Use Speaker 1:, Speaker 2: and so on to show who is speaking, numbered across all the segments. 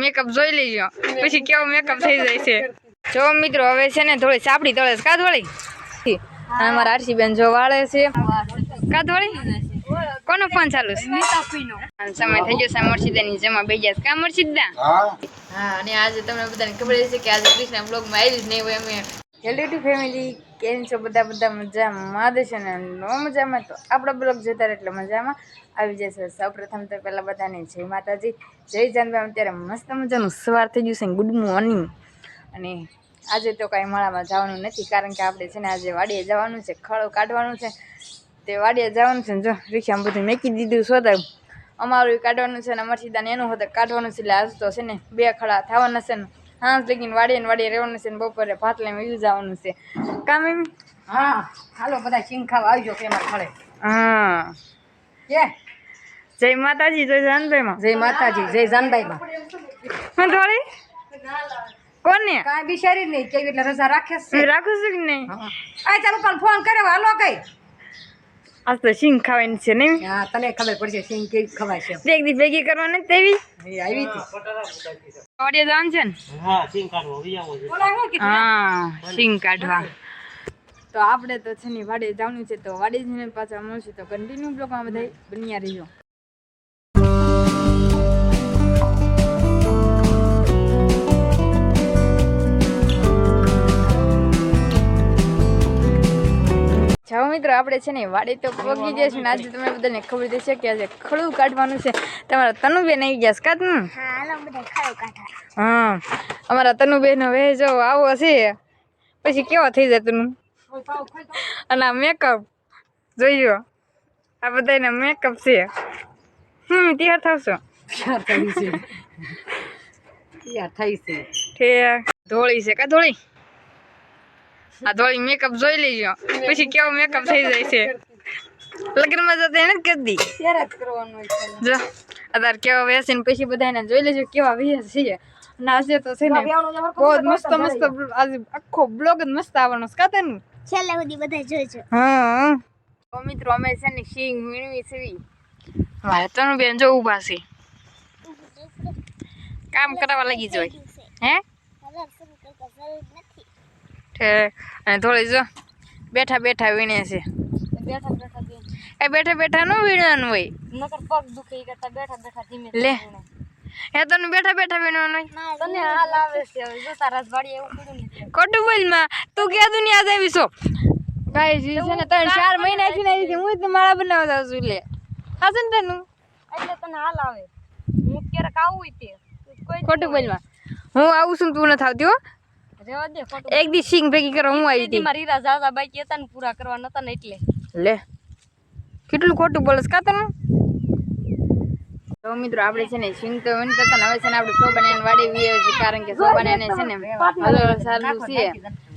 Speaker 1: Makeup જોઈ લેજો પછી કેવો મેકઅપ થઈ જાય છે જો મિત્રો હવે છે ને થોડી સાપડી તળે છે કા થોડી અને અમારા આરસી બેન જો વાળે છે કા થોડી કોનો ફોન ચાલુ છે સમય થઈ ગયો છે મરસીદાની જમા બે ગયા કા મરસીદા હા અને આજે તમને બધાને ખબર છે કે આજે કૃષ્ણ બ્લોગમાં આવી જ નહીં હોય અમે હેલો ટુ ફેમિલી કેમ છો બધા મજામાં દેશે ને નો મજામાં તો આપણા બ્લોગ જોતા એટલે મજામાં આવી જશે સૌપ્રથમ તો પહેલાં બધાને જય માતાજી જય જાનબાઈ અત્યારે મસ્ત મજાનું સવાર થઈ ગયું છે ગુડ મોર્નિંગ અને આજે તો કાંઈ મળામાં જવાનું નથી કારણ કે આપણે છે ને આજે વાડીએ જવાનું છે ખળો કાઢવાનું છે તે વાડીએ જવાનું છે ને જો રિક્ષામાં બધું મેકી દીધું સોતા અમારું કાઢવાનું છે ને મરસીદાને એનું હોતા કાઢવાનું છે એટલે આજ તો છે ને 2 ખડા થવાના છે ને હા લેકિન વાડીએ રહેવાનું છે ને બપોરે ભાત લઈને વયું જવાનું છે કામ એમ
Speaker 2: હા હાલો બધા સિંગ ખાવા આવજો કે એમાં મળે
Speaker 1: હા
Speaker 2: કે
Speaker 1: જય માતાજી જય જાનભાઈ માં
Speaker 2: જય માતાજી જય જાનબાઈ માં
Speaker 1: હું થોડી કોને
Speaker 2: કાંઈ બિચારી નહીં કેવી એટલે રજા રાખે છે
Speaker 1: રાખું છું કે નહીં
Speaker 2: આ ચાલો પણ ફોન કર્યો હાલો કઈ
Speaker 1: આજ તો સિંગ ખાવાની છે નહીં
Speaker 2: હા તને ખબર પડશે સિંગ કેવી ખવાય છે
Speaker 1: એક દી ભેગી કરવાની તેવી
Speaker 2: એ આવી હતી
Speaker 1: વાડીએ જવાનું છે ને
Speaker 2: હા સિંગ
Speaker 1: કાઢવા તો આપણે તો છે ને વાડીએ જવાનું છે તો વાડીએ જઈને પાછા મળશું તો કન્ટિન્યુ બ્લોગમાં બધા બન્યા રહીજો જાઓ મિત્રો આપણે છે ને વાડી તો પગી જઈશું ને આજે તમને બધાને ખબર દેશે કે આજે ખડું કાઢવાનું છે તમારા તનુબેન આવી ગયા છે કાં હા અમારા તનુબેન હવે જો આવો છે પછી કેવો થઈ જાય તનું અને આ મેકઅપ જોઈજો આ બધાને મેકઅપ છે તૈયાર થશો ઠીક ધોળી છે કા ધોળી આ ધોળી મેકઅપ જોઈ લેજો પછી કેવો મેકઅપ થઈ જાય છે લગ્નમાં જતા એને જ કરી દી જો અત્યારે કેવા વેસીને પછી બધાને જોઈ લેજો કેવા વેસ છે અને આજે તો છે ને બહુ મસ્ત આજે આખો બ્લોગ જ મસ્ત આવવાનો છે કાતરનું
Speaker 3: છેલ્લે સુધી બધા જોઈજો
Speaker 1: હા તો મિત્રો અમે છે ને સિંગ મીણવી છે મારે તનુ બેન જો ઊભા છે કામ કરવા લાગી જોઈ હે અને થોડી જો બેઠા વીણે છે બેઠા નું વીણવાનું હોય
Speaker 3: નકર પગ દુખે કરતા બેઠા ધીમે
Speaker 1: લે હે તને બેઠા વીણવાનું હોય
Speaker 3: તને હાલ આવે છે જો તારા વાડી એવું પડ્યું ને
Speaker 1: ખોટું બોલ માં તું કે દુનિયા જ આવી છો ગાઈસ છે ને 3-4 મહિના થી આવી છે હું તો માળા બનાવવા જાઉં છું લે હાસન તનું
Speaker 3: એટલે તને હાલ આવે હું ક્યારેક આવું તે કોઈ
Speaker 1: ખોટું બોલ માં હું આવું છું તું ન થાવતી હો
Speaker 3: રેવા દે ખોટું
Speaker 1: એક દી સિંગ ભેગી કરવા હું આવી હતી
Speaker 3: મારી હીરા જાજા બાકી હતા ને પૂરા કરવા નતા ને એટલે
Speaker 1: લે કેટલું ખોટું બોલસ કા તને તો મિત્રો આપણે છે ને સિંગ તો વનતા હતા હવે છે ને આપણે સોબાને વાડી વીએ છે કારણ કે સોબાને છે ને હલો સારું છે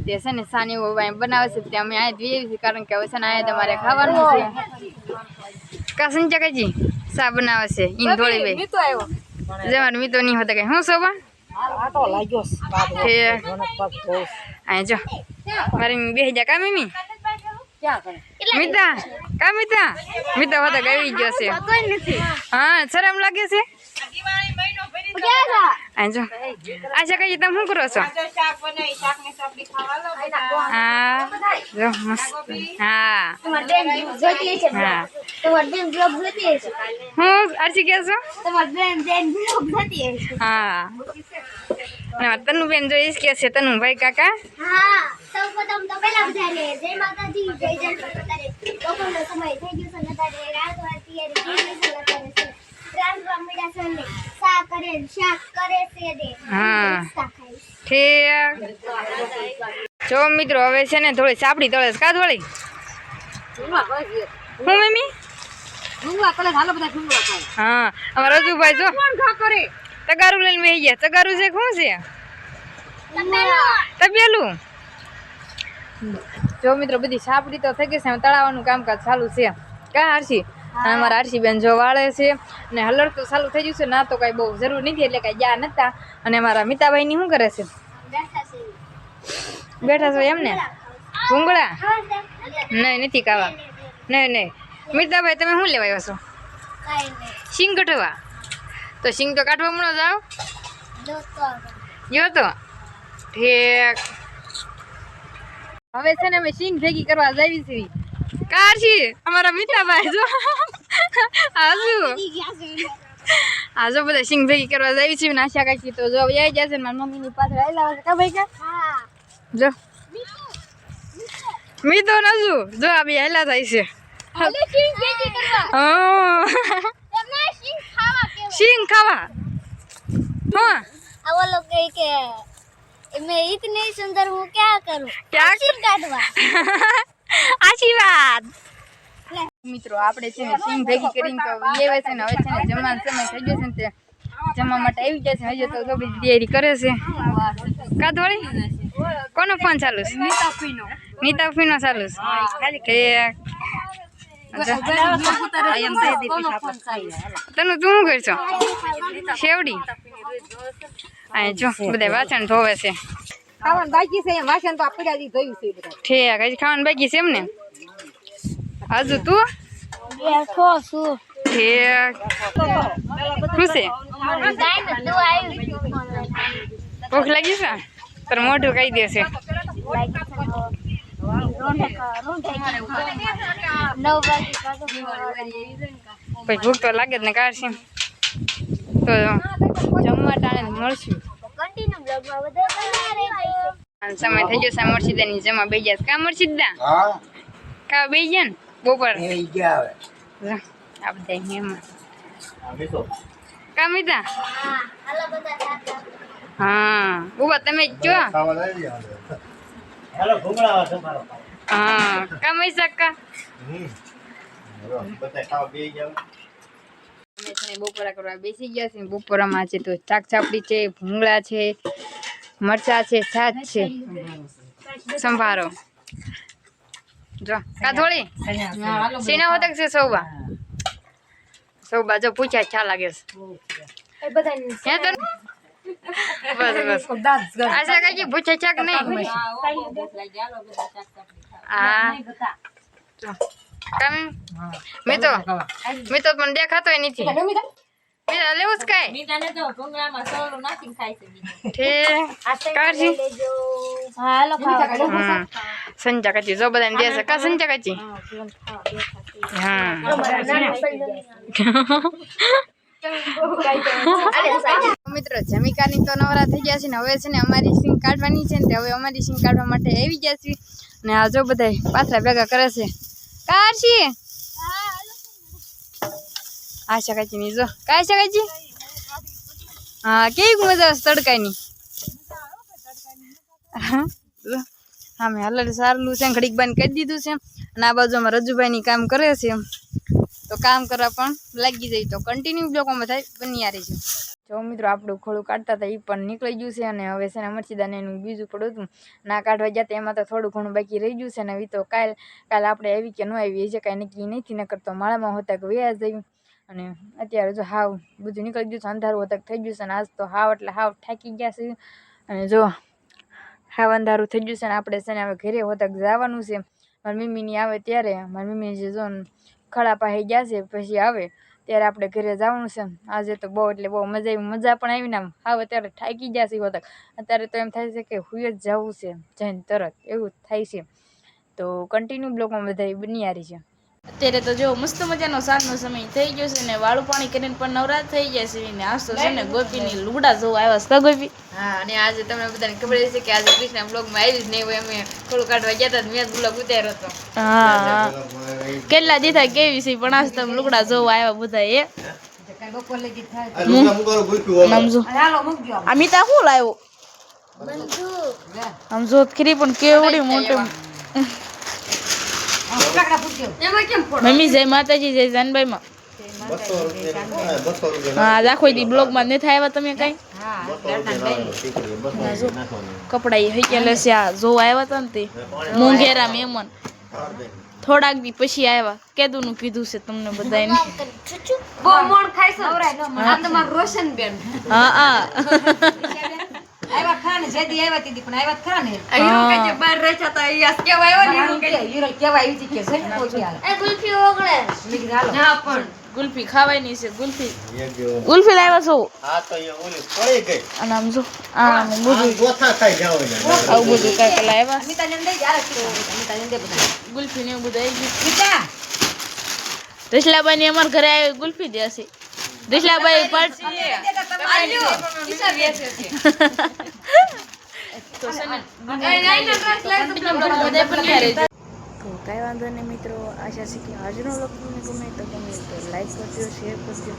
Speaker 1: તે છે ને સાની ઓવાય બનાવે છે તે અમે આ વીએ છે કારણ કે હવે છે ને આ તમારે ખાવાનું છે કા સંચકાજી સા બનાવે છે ઈન થોડી ભાઈ
Speaker 3: મીતો આવ્યો
Speaker 1: જમાર મીતો નહીં હોતા કે હું સોબા
Speaker 2: આટો લાગ્યો
Speaker 1: છે આ જો મારી બેહી જા કા મમ્મી
Speaker 2: ક્યાં કરે
Speaker 1: મિતા હોતા ગઈ ગયો છે હા શરમ લાગે છે આ જો આશા કઈ તમે શું કરો છો હા જો મસ્ત હા
Speaker 3: તમાર બેન જોતી છે
Speaker 1: હા
Speaker 3: તમાર બેન બ્લોગ જોતી છે
Speaker 1: હું આરસી કે છો
Speaker 3: તમાર બેન બ્લોગ જોતી છે
Speaker 1: હા ના તનુ બેન જોઈશ કે છે તનુ ભાઈ કાકા
Speaker 3: હા સૌપ્રથમ તો પહેલા બધાને જય માતાજી જય જનતારે લોકોનો સમય થઈ ગયો છે નતારે રાત વાતી યાર કેવી છે કરે છે રામ મીડા સને શાક કરે છે દે
Speaker 1: હા ઠીક જો મિત્રો હવે છે ને થોડી સાપડી તળે કા થોડી હું મમ્મી
Speaker 2: ડુંગળા કલે હાલો બધા ડુંગળા ખાય
Speaker 1: હા અમારા રજુભાઈ જો
Speaker 2: કોણ ખા કરે
Speaker 1: તગારું લઈને બેહી ગયા તગારું છે શું છે તબેલું જો મિત્રો બધી સાપડી તો થઈ ગઈ છે તળાવવાનું કામકાજ ચાલુ છે કા આરસી અને અમારા આરસી બેન જો વાળે છે અને હલર તો ચાલુ થઈ ગયું છે ના તો કઈ બહુ જરૂર નથી એટલે કઈ ગયા નતા અને અમારા મિતાભાઈ ની શું કરે છે બેઠા છો એમ ને ભૂંગળા નહીં નથી કાવા નહીં મિતાભાઈ તમે શું લેવા આવ્યો છો સિંગ કટવા તો સિંગ તો કાઢવા મળો જાઓ ગયો તો ઠીક. હવે છે ને અમે સિંગ ભેગી કરવા જાવી છીએ. કાશી અમારા મિતાભાઈ જો આજો બધા સિંગ ભેગી કરવા જાવી છીએ ને આશા કાકી તો જો આવી જશે ને મારી મમ્મીની પાછળ આવેલા હશે કા ભાઈ કા જો મીતો નજુ જો આ બે હેલા થાય છે. सिंग खावा हाँ
Speaker 3: वो लोग कहे कि मैं इतनी सुंदर हूँ क्या करूँ
Speaker 1: क्या
Speaker 3: सिंग काटवा
Speaker 1: आशीर्वाद મિત્રો આપણે છે ને સિંગ ભેગી કરીને તો લેવે છે ને હવે છે ને જમવાનો સમય થઈ ગયો છે ને તે જમવા માટે આવી ગયા છે હજુ તો બધી તૈયારી કરે છે. કાદવાળી કોનો ફોન ચાલુ છે? નીતા ફીનો ચાલુ છે. તને તું શું કરશો? શેવડી અહીં જો બધા વાસણ ધોવે છે.
Speaker 2: ખાવાનું બાકી છે એમ વાસણ તો આપણે જ ધોયું છે બધા.
Speaker 1: ઠીક હજી ખાવાનું બાકી છે એમ ને? હજુ તું
Speaker 3: બેઠો છું
Speaker 1: ઠીક ખુશી ભૂખ લાગી છે તારું મોઢું કહી દેશે. પછી ભૂખ તો લાગે જ ને કાઢશે તો જમવા ટાણે મળશું. સમય થઈ ગયો છે મરસીદાની જમવા બે ગયા કા મરસીદા કા બે ગયા ને બપોર આ બધા એમાં કા મીતા હા ઉભા તમે જ જો હા કા મૈસા કા બપોરા કરવા બેસી ગયા છે. બપોરામાં છે તો શાક ચાપડી છે, ભૂંગળા છે, મરચા છે, છાશ છે, સંભારો જો કાથોળી સીના હોતક છે સૌબા જો પૂછ્યા છા લાગે છે બસ આશા કાકી પૂછે છે કે નહીં? હા કમ મેં તો પણ દેખાતો નથી. મીઠા લેવું જ કાંઈ ઠીક સંજા કાચી જો બધાને દે છે કા સંજા કાચી હા મિત્રો જમિકાની તો નવરા થઈ ગયા છે ને હવે છે ને અમારી સિંગ કાઢવાની છે ને તે હવે અમારી સિંગ કાઢવા માટે આવી ગયા છે ને આ જો બધા પાથરા ભેગા કરે છે. કાશી આશા કાચી જો કાશા કાચી હા કેવી મજા આવશે તડકાની. હા મેં હલર સારું છે ઘડીક બંધ કરી દીધું છે અને આ બાજુમાં રજુભાઈની કામ કરે છે તો કામ કરવા પણ લાગી જાય તો કન્ટિન્યુ બ્લોકોમાં થાય બની આવી છે. જો મિત્રો આપણું ખોળું કાઢતા હતા એ પણ નીકળી ગયું છે અને હવે છે ને મરચીદાને એનું બીજું પડું હતું ના કાઢવા જતા એમાં તો થોડું ઘણું બાકી રહી ગયું છે ને એ તો કાલ આપણે આવી કે ન આવી એ જે કાંઈ નક્કી નથી ન કરતો માળામાં હોતા કે વ્યાજ જયું અને અત્યારે જો હાવ બધું નીકળી ગયું છે અંધારું હોતા થઈ ગયું છે ને આજ તો હાવ એટલે હાવ થાકી ગયા છે અને જો હાવ અંધારું થઈ ગયું છે ને આપણે છે ને હવે ઘરે હોતા જવાનું છે. મારી મમ્મીની આવે ત્યારે મારી મમ્મી જે જો ખડા પાસે ગયા છે પછી આવે ત્યારે આપણે ઘરે જવાનું છે. આજે તો બહુ એટલે બહુ મજા પણ આવી ને આમ હાવ અત્યારે થાકી ગયા છે હોતા અત્યારે તો એમ થાય છે કે હુઈ જ જવું છે જઈને તરત એવું થાય છે તો કન્ટિન્યુ બ્લોકમાં બધા બની આવી છે.
Speaker 4: અત્યારે તો જો મસ્ત મજાનો સાંજનો સમય થઈ ગયો છે ને વાળું પાણી કરીને પણ નવરાત થઈ ગયા છે ને આજ તો છે ને ગોપીની લુગડા જોવા આવ્યા છે ગોપી.
Speaker 1: હા અને આજે તમને બધાને ખબર છે કે આજે કૃષ્ણ બ્લોગમાં આવી જ નહીં હોય અમે થોડું કાઢવા ગયા હતા મેં બ્લોગ ઉતાર્યો હતો.
Speaker 4: હા કેટલા દીધા કેવી છે પણ આજ તમે લુગડા જોવા આવ્યા બધા એ સમજો અમિતા શું લાવ્યો આમ જોત ખરી પણ કેવડી મોટી મમ્મી જય માતાજી જય જાનભાઈ માં હા રાખો દી બ્લોગ માં નથી આવ્યા તમે કઈ કપડા એ હૈકેલે છે આ જોવા આવ્યા હતા ને તે મોંઘેરા મહેમાન થોડાક દી પછી આવ્યા કેદું નું કીધું છે તમને બધાને
Speaker 2: બહુ મોણ ખાય છે આ તમાર રોશન બેન
Speaker 4: હા હા
Speaker 2: આવ્યા ખરા ને જેદી આવ્યા તીદી પણ આવ્યા ખરા ને
Speaker 1: હીરો કે બહાર રહેતા હતા એ આજ કેવા આવ્યો ને
Speaker 2: હીરો કેવા આવી હતી કે છે ને કોઈ હાલ
Speaker 3: એ ગુલ્ફી ઓગળે
Speaker 2: મેં કીધું હાલો
Speaker 1: હા પણ
Speaker 4: ગુલ્ફી ખાવાની છે ગુલ્ફી
Speaker 5: એક જેવો.
Speaker 4: ગુલ્ફી લાવ્યા છો
Speaker 5: હા તો એ ઓલી પડી ગઈ
Speaker 4: અને આમ જો આમ બધું
Speaker 5: આમ ગોથા ખાઈ જાવ ને
Speaker 4: આવું બધું કાંઈક લાવ્યા છે.
Speaker 2: અમિતાને એમ દઈ દે, હાલો, અમિતાને એમ દે બધા.
Speaker 4: ગુલ્ફી ને એવું બધું આવી ગયું
Speaker 2: મીઠા.
Speaker 4: રસલાબાઈ ની અમારા ઘરે આવી ગુલ્ફી દેશે રસલાબાઈ પાર્ટ તો છે ને બધા પણ ક્યારે તો કાંઈ વાંધો નહીં મિત્રો આશા છે કે આજનો વ્લોગ તમને ગમે તો લાઈક કરજો શેર કરજો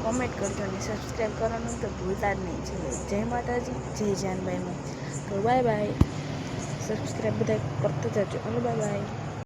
Speaker 4: કોમેન્ટ કરજો અને સબસ્ક્રાઈબ કરવાનું તો ભૂલતા જ નહીં. ચલો જય માતાજી જય જાનબાઈમાં તો બાય બાય સબસ્ક્રાઈબ બધા કરતા જજો. Hello bye bye.